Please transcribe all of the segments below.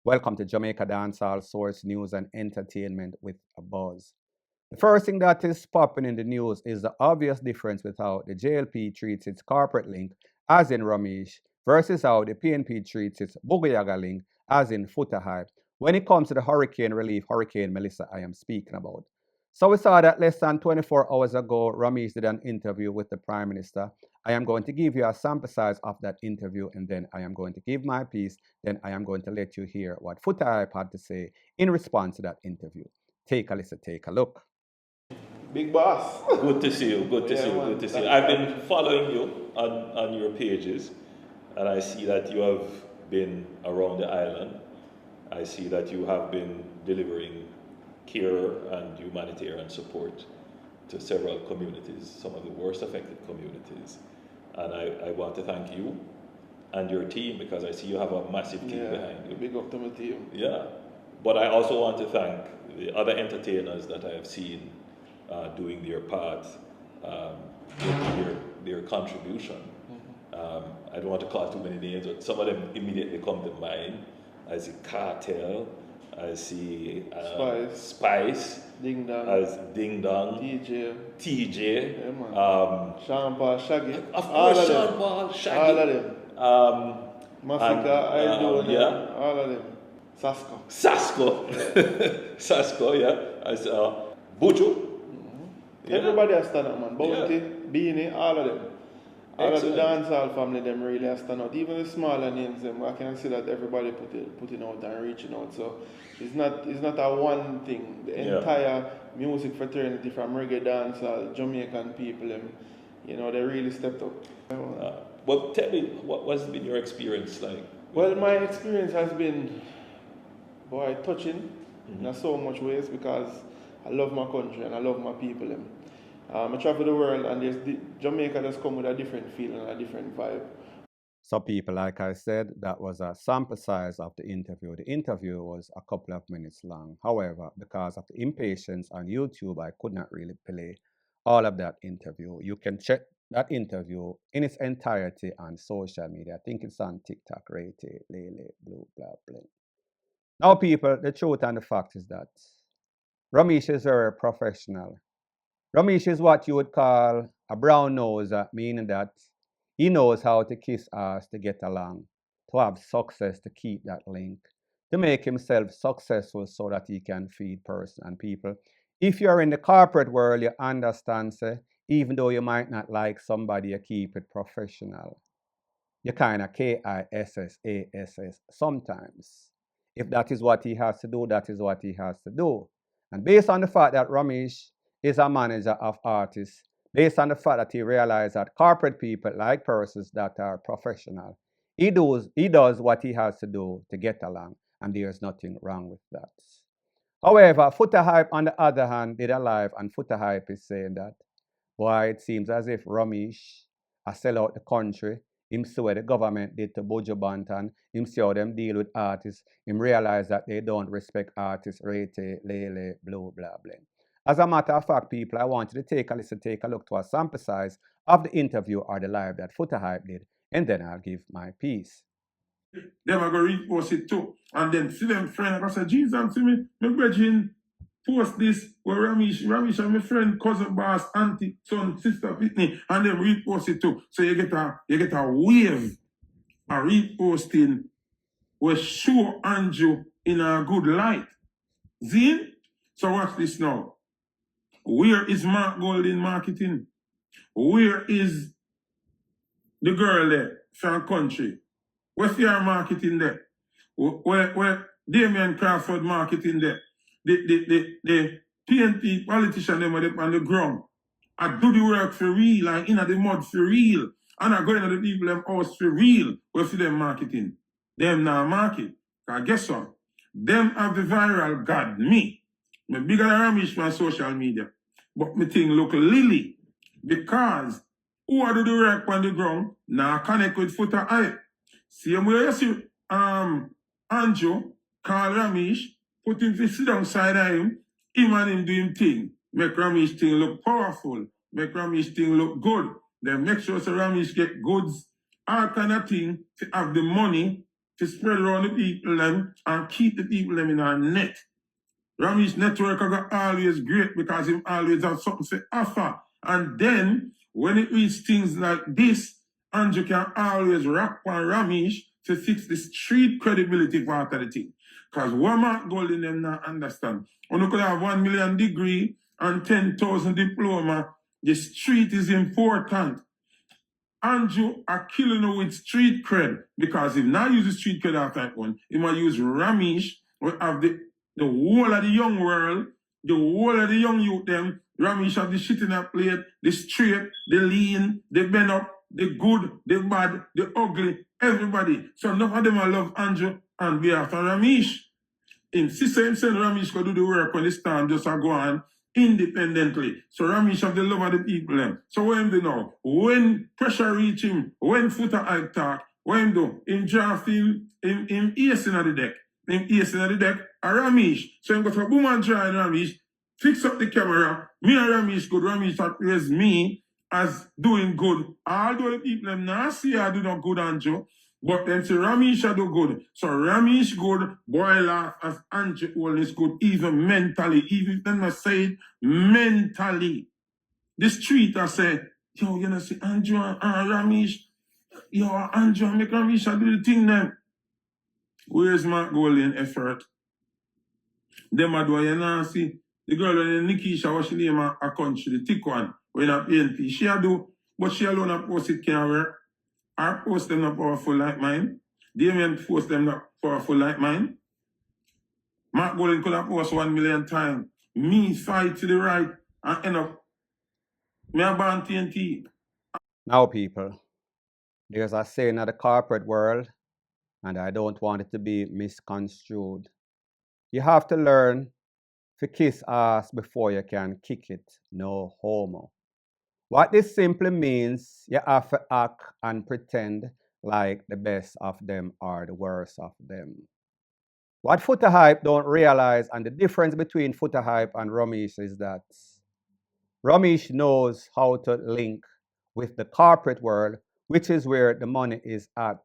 Welcome to Jamaica Dancehall Source News and Entertainment with a Buzz. The first thing that is popping in the news is the obvious difference with how the JLP treats its corporate link, as in Ramesh, versus how the PNP treats its Bugayaga link, as in Foota Hype, when it comes to the hurricane relief, Hurricane Melissa I am speaking about. So we saw that less than 24 hours ago, Ramesh did an interview with the Prime Minister. I am going to give you a sample size of that interview, and then I am going to give my piece. Then I am going to let you hear what Foota Hype had to say in response to that interview. Take a listen, take a look. Big boss. Good to see you. Good to see you. Good to see you. I've been following you on your pages, and I see that you have been around the island. I see that you have been delivering care and humanitarian support to several communities, some of the worst affected communities. And I want to thank you and your team, because I see you have a massive team behind you. Big up to my team. Yeah. But I also want to thank the other entertainers that I have seen doing their part, their contribution. I don't want to call too many names, but some of them immediately come to mind. I see Cartel, I see Spice, Ding Dong, as Ding Dong, TJ, yeah, man. Sean Paul, Shaggy. Of course, Sean Paul, Shaggy. All of them. Massacre, Idol, yeah. all of them. Sasko. Sasko, yeah. I saw Buju. Yeah. Everybody has stand up, man. Bounty, Beanie, all of them. All Excellent. of the dancehall family, them really has stand out. Even the smaller names, them, I can see that everybody putting out and reaching out. So it's not a one thing. The entire music fraternity, from reggae dancehall, Jamaican people, them, they really stepped up. Well, tell me, what has been your experience like? Well, my experience has been, touching in so much ways, because I love my country and I love my people. I travel the world, and Jamaica just come with a different feeling and a different vibe. So people, like I said, that was a sample size of the interview. The interview was a couple of minutes long. However, because of the impatience on YouTube, I could not really play all of that interview. You can check that interview in its entirety on social media. I think it's on TikTok, Rate, Lele, Blue, blah, blah. Now, people, the truth and the fact is that Ramesh is very professional. Ramesh is what you would call a brown noser, meaning that he knows how to kiss ass to get along, to have success, to keep that link, to make himself successful so that he can feed person and people. If you're in the corporate world, you understand, say, even though you might not like somebody, you keep it professional. You kind of KISSASS sometimes. If that is what he has to do, that is what he has to do. And based on the fact that Ramesh is a manager of artists, based on the fact that he realized that corporate people like persons that are professional, he does what he has to do to get along, and there's nothing wrong with that. However, Foota Hype, on the other hand, did a live, and Foota Hype is saying that, boy, it seems as if Ramesh has sell out the country. Him see what the government did to Buju Banton. Him see how them deal with artists. Him realize that they don't respect artists, Rete, Lele, Blue, blah, blah. As a matter of fact, people, I want you to take a look to a sample size of the interview or the live that Foota Hype did, and then I'll give my piece. Them are going to repost it too. And then see them friend, I say, Jesus, see me, my brethren post this where Ramesh and my friend, cousin, boss, auntie, son, sister, Pitney, and then repost it too. So you get a wave of reposting will show Andrew in a good light. Zine? So watch this now. Where is Mark Gold in marketing? Where is the girl there from country? Where's your marketing there? Where Damien Crawford marketing there? The PNP politician them are on the ground. I do the work for real and in the mud for real. And I go into the people them house for real. Where see them marketing? Them now market. Because guess what? Them have the viral God, me. Me bigger than Ramesh on social media. But me thing look lily. Because who are do the work on the ground? Now connect with Foota Hype. Same way you see Andrew call Ramesh, put him to sit down side of him and him do him thing. Make Ramesh thing look powerful. Make Ramesh thing look good. Then make sure so Ramesh get goods, all kind of thing to have the money to spread around the people them and keep the people them in our net. Ramesh network are always great because he always have something to offer. And then when it reaches things like this, Andrew can always rock on Ramesh to fix the street credibility part of the thing. Because what Mark Golding them not understand. When you could have 1 million degree and 10,000 diploma, the street is important. Andrew are killing you with street cred because if not use the street cred after that one, he might use Ramesh, we have the whole of the young world, the whole of the young youth them, Ramesh have the shit in that plate, the straight, the lean, the bend up, the good, the bad, the ugly, everybody. So none of them I love Andrew and be after Ramesh. In system saying Ramesh could do the work when the stand just go on independently. So Ramesh have the love of the people them. So what him do now? When pressure reach him, when Foota I talk, what him do? Him draft him ace in the deck. Him ace in the deck, a Ramesh. So him go for boom and try and Ramesh, fix up the camera. Me and Ramesh good. Ramesh appraise me as doing good. Although the people them not see I do not good, Andrew. But then say Ramesh do good. So Ramesh good, boy laugh as Andrew is good, even mentally. Even if them not say it, mentally. The street I say, yo, you know, see Andrew and Ramesh, yo, Andrew make Ramesh do the thing then. Where's my goal in effort? Them a do, you know, see, the girl in Nikisha, what she name a country, the thick one, when a PNP, she a do, but she alone a post it can't work. I post them not powerful like mine. Damien post them not powerful like mine. Mark Golden could have post 1 million times. Me fight to the right and end up me a ban TNT. Now, people, there's a saying in the corporate world, and I don't want it to be misconstrued. You have to learn to kiss ass before you can kick it. No homo. What this simply means, you have to act and pretend like the best of them are the worst of them. What Foota Hype don't realize, and the difference between Foota Hype and Ramesh is that Ramesh knows how to link with the corporate world, which is where the money is at.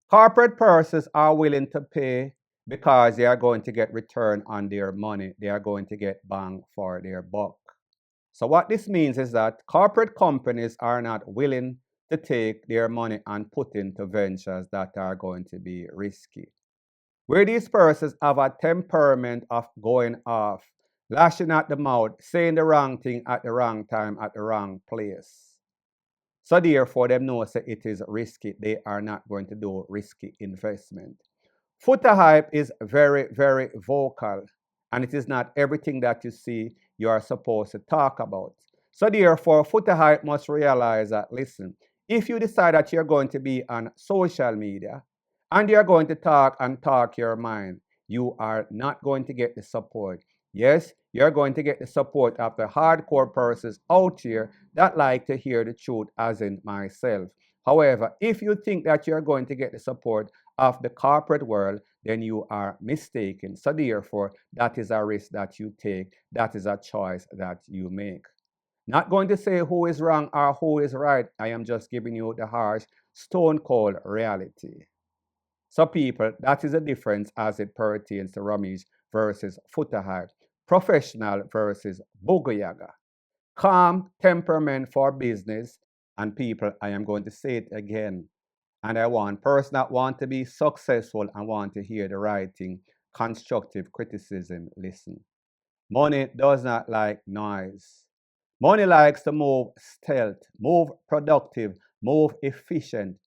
Corporate purses are willing to pay because they are going to get return on their money. They are going to get bang for their buck. So what this means is that corporate companies are not willing to take their money and put into ventures that are going to be risky. Where these persons have a temperament of going off, lashing at the mouth, saying the wrong thing at the wrong time, at the wrong place. So therefore, them know that it is risky. They are not going to do risky investment. Foota Hype is very, very vocal, and it is not everything that you see you are supposed to talk about. So therefore, Foota Hype must realize that, listen, if you decide that you're going to be on social media and you're going to talk and talk your mind, you are not going to get the support. Yes, you're going to get the support of the hardcore persons out here that like to hear the truth, as in myself. However, if you think that you're going to get the support of the corporate world, then you are mistaken. So therefore, that is a risk that you take. That is a choice that you make. Not going to say who is wrong or who is right. I am just giving you the harsh, stone cold reality. So people, that is the difference as it pertains to Ramesh versus Foota Hype. Professional versus Bugoyaga. Calm temperament for business. And people, I am going to say it again. And I want person that want to be successful and want to hear the right thing, constructive criticism, listen. Money does not like noise. Money likes to move stealth, move productive, move efficient.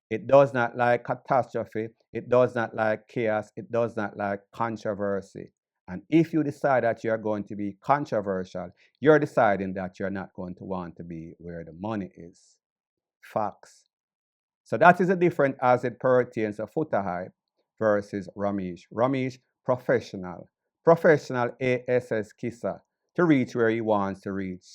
It does not like catastrophe. It does not like chaos. It does not like controversy. And if you decide that you're going to be controversial, you're deciding that you're not going to want to be where the money is. Facts. So that is the difference as it pertains to Foota Hype versus Ramesh. Ramesh, professional. Professional ASS kisser to reach where he wants to reach.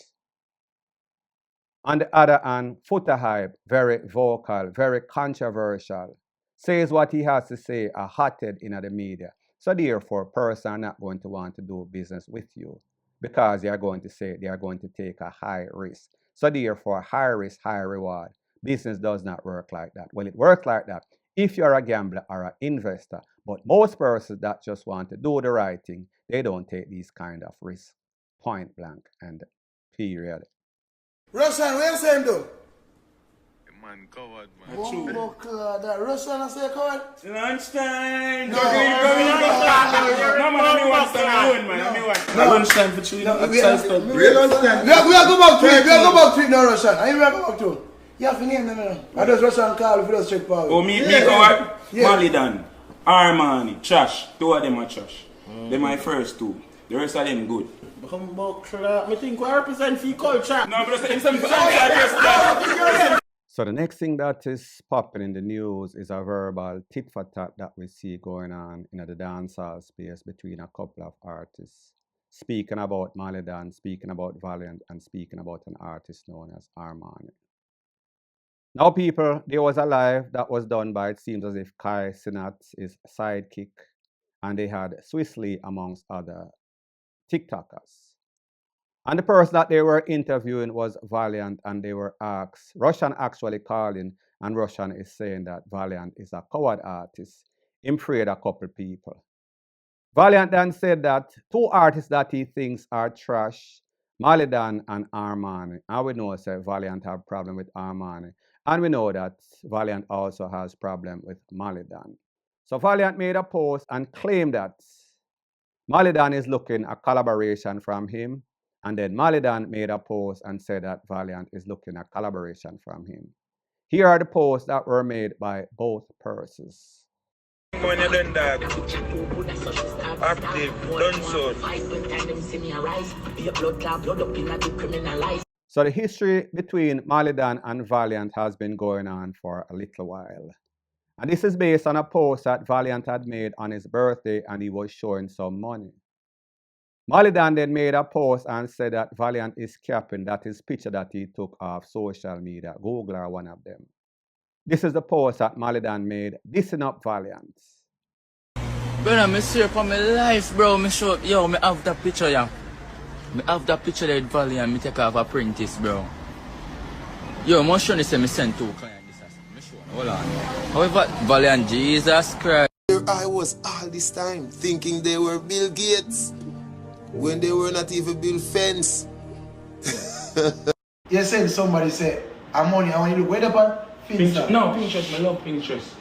On the other hand, Foota Hype, very vocal, very controversial. Says what he has to say, a hothead in the media. So therefore, person are not going to want to do business with you because they are going to say they are going to take a high risk. So therefore, high risk, high reward. Business does not work like that. Well, it works like that if you're a gambler or an investor. But most persons that just want to do the right thing, they don't take these kind of risks. Point blank and period. Russian, what you saying though? Man, coward, man. Oh, God, that Russian, I say coward? Lunchtime! No, No, man, me want stand alone, man. Lunchtime for chewing. We are go back to it. We are go back to it now, Russian. I will go back to it. You have to name them now. I just Russian call if you just check power. Oh, me coward? Malidan, Armani, trash. Two of them are trash. They're my first two. The rest of them good. I think we represent for culture. No, but it's something. So the next thing that is popping in the news is a verbal tit for tat that we see going on in the dancehall space between a couple of artists. Speaking about Malidan, speaking about Valiant, and speaking about an artist known as Armani. Now people, there was a live that was done by, it seems as if Kai Sinat's sidekick, and they had Swiss Lee amongst other TikTokers. And the person that they were interviewing was Valiant, and they were asked, Russian actually calling, and Russian is saying that Valiant is a coward artist. He prayed a couple people. Valiant then said that two artists that he thinks are trash, Malidan and Armani. And we know that Valiant have problem with Armani. And we know that Valiant also has problem with Malidan. So Valiant made a post and claimed that Malidan is looking a collaboration from him. And then Malidan made a post and said that Valiant is looking at collaboration from him. Here are the posts that were made by both persons. When you done that, active, done so. So the history between Malidan and Valiant has been going on for a little while. And this is based on a post that Valiant had made on his birthday, and he was showing some money. Malidan then made a post and said that Valiant is capping that his picture that he took off social media, Google or one of them. This is the post that Malidan made, dissing up Valiant. Brother, me share for my life, bro. Me show, yo, me have that picture, yeah. Me have that picture there with Valiant, me take off a print this, bro. Yo, I'm sure they say me send two clients this. Me show, hold on. However, Valiant, Jesus Christ. I was all this time thinking they were Bill Gates when they were not even Bill Fence. You said somebody said, I'm money, I want you to wait upon Pinterest. No, Pinterest, I love Pinterest.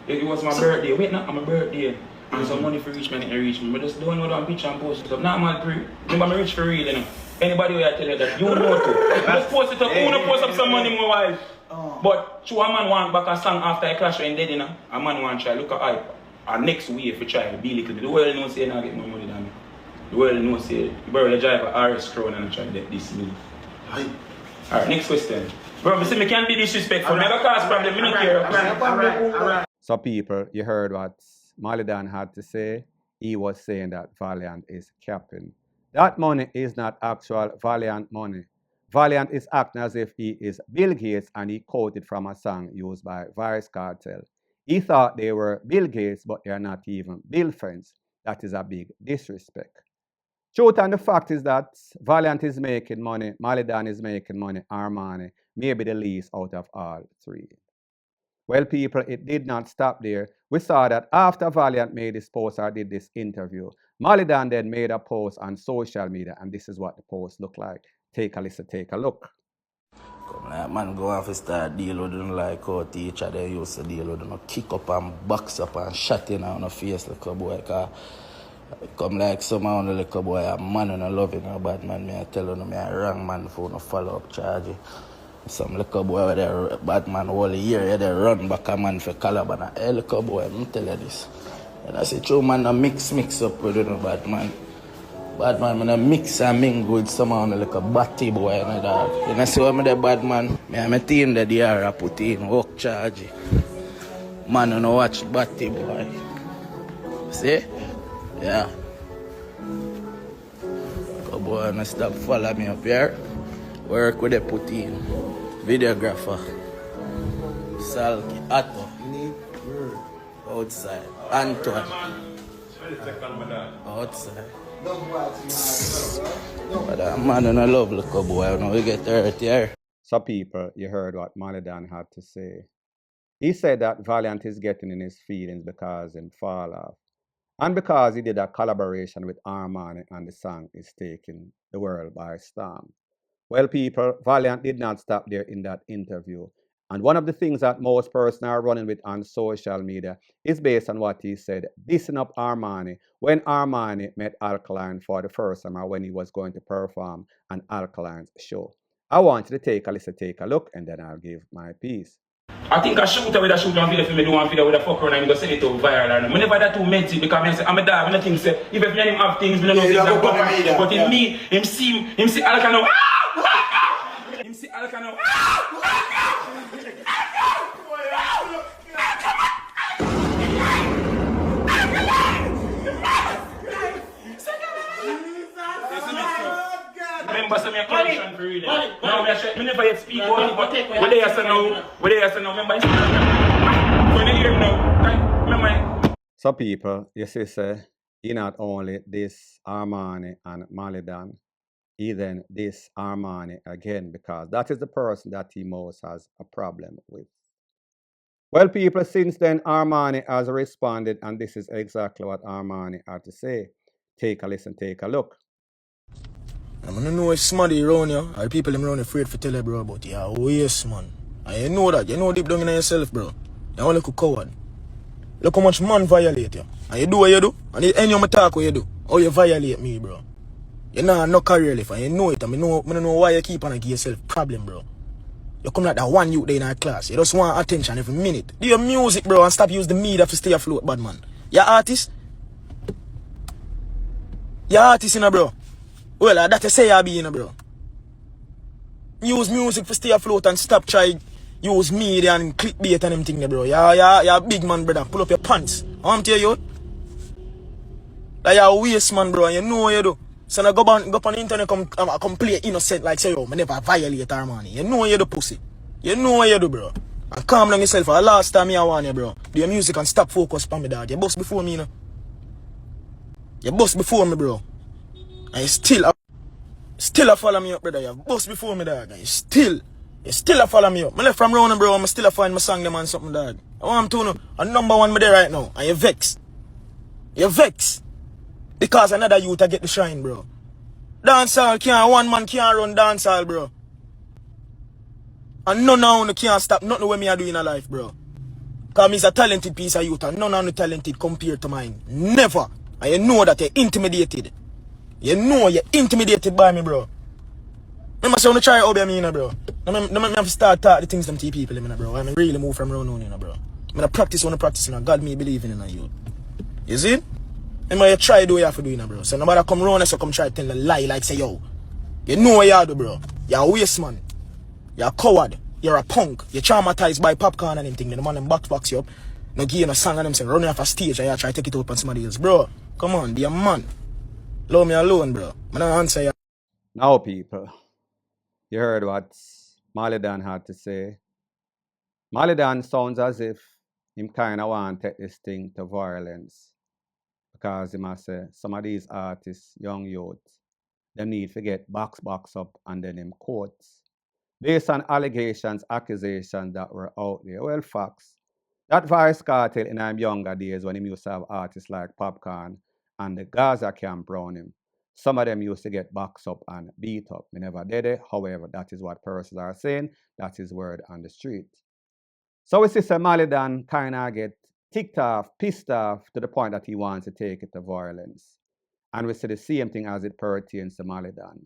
It was my birthday. Wait, not my birthday. There's some money for rich man and rich man. But just don't know that picture and post it up. Not mad pre. Remember, I'm rich for real, you know. Anybody who I tell you that, you know to. Just post it up. Who wanna post up some money, my wife? But true, a man want back a song after I clash and dead, you know. A man want try look at hype. Our next wave for try to be little bit. The world knows say I get more money than me. The world knows say you better drive a RS Crown and try to get this me. Alright, next question. Bro, see, me can't be disrespectful. Me have a cause problem, me don't care. So people, you heard what Malidan had to say. He was saying that Valiant is capping. That money is not actual Valiant money. Valiant is acting as if he is Bill Gates, and he quoted from a song used by Vice Cartel. He thought they were Bill Gates, but they are not even Bill Friends. That is a big disrespect. Truth and the fact is that Valiant is making money, Malidan is making money, Armani may be the least out of all three. Well, people, it did not stop there. We saw that after Valiant made this post or did this interview, Malidan then made a post on social media, and this is what the post looked like. Take a listen, take a look. Come like, man, go off and start deal with them like how teacher they used to deal with them. Kick up and box up and shot in on the face like a boy. Cause come like somehow the little boy, a man and I love it, a bad man. Me I tell you, me a wrong man for no follow up charge. Some little boy with a bad man all the year, they run back a man for Calabar. Hey, little boy, I'm tell you this. And I say, true man, I mix up with you, bad man. Bad man, I mix and mingle with someone like a batty boy and a dog. And I say, I'm the bad man. I'm a team that they are put in, work charge. Man, I watch batty boy. See? Yeah. Go boy, and stop follow me up here. Work with the put in. Videographer. Salky. Atto. Outside. Antoine. Outside. But man, and I love little boy. Now we get hurt here. So people, you heard what Malidan had to say. He said that Valiant is getting in his feelings because him fall off. And because he did a collaboration with Armani and the song is taking the world by storm. Well, people, Valiant did not stop there in that interview. And one of the things that most persons are running with on social media is based on what he said, dissing up Armani when Armani met Alkaline for the first time or when he was going to perform an Alkaline's show. I want you to take a look, and then I'll give my piece. I think a shooter with a shoot one video for me do one video with a fuck around and go send it to viral. And whenever that too meant it because I'm a dog, I think say if him have things, I don't know things that go. But in me, him see Alcano. Him see Alcano. Remember some correction for reading. No, me never yet speak about it, but what they say now, remember it's when you hear me now, remember. So people, you see, say, he not only this Armani and Malidan, he then this Armani again, because that is the person that he most has a problem with. Well, people, since then, Armani has responded, and this is exactly what Armani had to say. Take a listen, take a look. I don't know if somebody around you, or people around afraid to tell you, bro, but you're a waste, man. And you know that. You know deep down in yourself, bro. You're only a coward. Look how much man violate you. And you do what you do. And any of my talk what you do. How you violate me, bro. You know no career left, and you know it. I don't know why you keep on give yourself problem, bro. You come like that one youth there in our class. You just want attention every minute. Do your music, bro, and stop using the media to stay afloat, bad man. You're artist. You're artist, you know, bro. Well, that you say you be, you know, bro. Use music to stay afloat and stop trying use media and clickbait and them thing, bro. You're a big man, brother. Pull up your pants. I want to tell you. Like you're a waste man, bro, and you know what you do. So now go on the internet come play innocent like say, yo, I never violate Armani. You know what you do, pussy. You know what you do, bro. And calm down yourself. For the last time I want you, bro. Do your music and stop focus on me, dog. You bust before me, you know. You bust before me, bro. And you still a follow me up, brother. You bust before me, dog. And you still a follow me up. I left from round, bro. I'm still a find my song, them and something, dog. I want to know. I'm number one me there right now. And you vex. You vex. Because another youth I get the shine, bro. Dancehall can't, one man can't run dancehall, bro. And none of you can't stop nothing what me I do in a life, bro. Because me's a talented piece of youth and none of you talented compared to mine. Never. And you know that you're intimidated. You know you're intimidated by me, bro. Remember, so I try to obey me, you know, bro. I have to start talking the things them to people, you know, bro. I mean, really move from around, you know, bro. I'm going to practice when I practice, you know. God me believing in you. You see? Remember, you try to do what you have to do, you know, bro. So nobody come around and so come try to tell a lie like say, yo, you know what you do, bro. You're a waste man. You're a coward. You're a punk. You're traumatized by popcorn and anything. The man them box you up. No give you a song and them say running off a stage and you try to take it up on somebody else. Bro, come on, be a man. Love me alone, bro. I don't answer you. Now, people, you heard what Malidan had to say. Malidan sounds as if him kind of want to take this thing to violence. Because he must say, some of these artists, young youths, they need to get box up and then them quotes. Based on allegations, accusations that were out there. Well, facts. That Vice Cartel in our younger days when he used to have artists like Popcorn and the Gaza camp around him, some of them used to get boxed up and beat up. We never did it. However, that is what persons are saying. That is word on the street. So we see Malidan kind of get ticked off, pissed off to the point that he wants to take it to violence. And we see the same thing as it pertains to Malidan.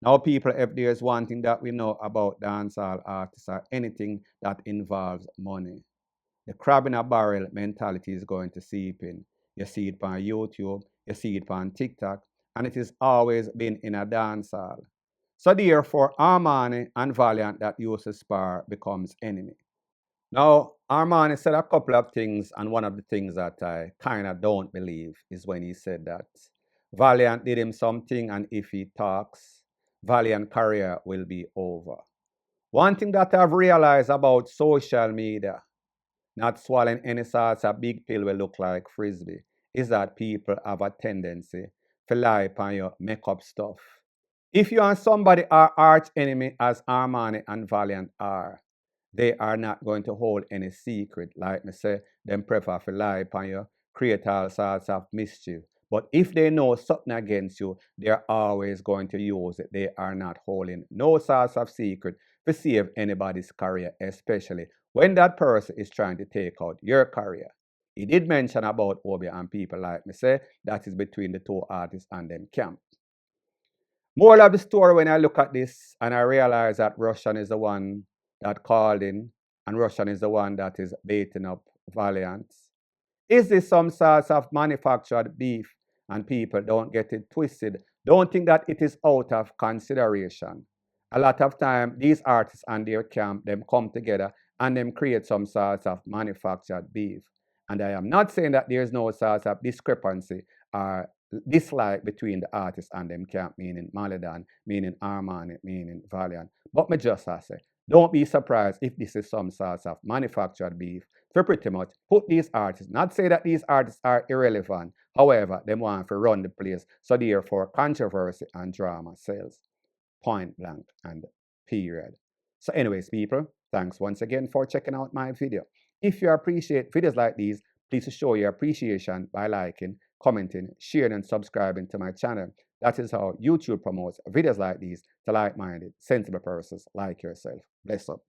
Now, people, if there's one thing that we know about dancehall artists or anything that involves money, the crab in a barrel mentality is going to seep in. You see it on YouTube, you see it on TikTok, and it has always been in a dancehall. So therefore, Armani and Valiant that used to spar becomes enemy. Now, Armani said a couple of things, and one of the things that I kind of don't believe is when he said that Valiant did him something, and if he talks, Valiant career will be over. One thing that I've realized about social media, not swallowing any sorts of big pill will look like frisbee, is that people have a tendency to lie upon your makeup stuff. If you and somebody are arch enemy as Armani and Valiant are, they are not going to hold any secret. Like me say, them prefer to lie upon you, create all sorts of mischief. But if they know something against you, they're always going to use it. They are not holding no sorts of secret to save anybody's career, especially when that person is trying to take out your career. He did mention about Obi and people like me say, that is between the two artists and them camp. More of the story when I look at this and I realize that Russian is the one that called in and Russian is the one that is baiting up Valiant. Is this some sort of manufactured beef? And people don't get it twisted. Don't think that it is out of consideration. A lot of time, these artists and their camp, them come together and them create some sort of manufactured beef. And I am not saying that there's no sort of discrepancy or dislike between the artists and them camp, meaning Maladan, meaning Armani, meaning Valiant. But me just say, don't be surprised if this is some sort of manufactured beef to pretty much put these artists, not say that these artists are irrelevant, however, they want to run the place, so therefore controversy and drama sells. Point blank and period. So anyways, people, thanks once again for checking out my video. If you appreciate videos like these, please show your appreciation by liking, commenting, sharing, and subscribing to my channel. That is how YouTube promotes videos like these to like-minded, sensible persons like yourself. Bless up.